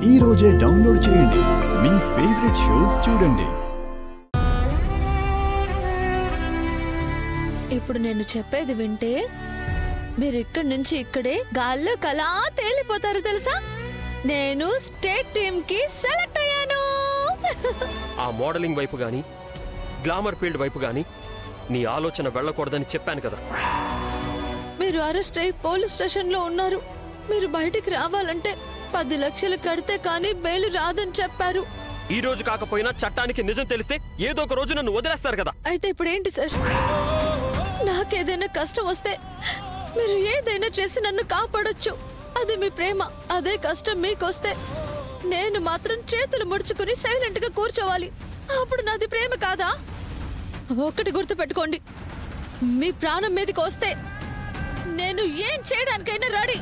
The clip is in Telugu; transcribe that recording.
ఈ రోజే డౌన్లోడ్ చేయండి, మీ ఫేవరెట్ షోస్ చూడండి. ఇప్పుడు నేను చెప్పేది వింటే మీరు ఇక్కడి నుంచి ఇక్కడే గాల్లో కలా తేలిపోతారు తెలుసా. నేను స్టేట్ టీమ్ కి సెలెక్ట్ అయ్యాను. ఆ మోడలింగ్ వైపు గాని గ్లామర్ ఫీల్డ్ వైపు గాని నీ ఆలోచన వెళ్ళకూడదని చెప్పాను కదా. మీరు అరెస్ట్ అయి పోలీస్ స్టేషన్ లో ఉన్నారు. మీరు బయటికి రావాలంటే 10 లక్షలు కడితే కానీ బెయిల్ రాదని చెప్పారు. ఈ రోజు కాకపోయినా చట్టానికి నిజం తెలిస్తే ఏదో ఒక రోజు నన్ను వదిలేస్తారు కదా. అయితే ఇప్పుడు ఏంటి సార్? నాకేదైనా కష్టం వస్తే మీరు ఏదైనా చేసి నన్ను కాపాడొచ్చు. అది మీ ప్రేమ. అదే కష్టం మీకొస్తే నేను మాత్రం చేతులు ముడుచుకుని సైలెంట్ గా కూర్చోవాలి. అప్పుడు నాది ప్రేమ కాదా? ఒక్కటి గుర్తు పెట్టుకోండి, మీ ప్రాణం మీదకి వస్తే నేను ఏం చేయడానికైనా రెడీ.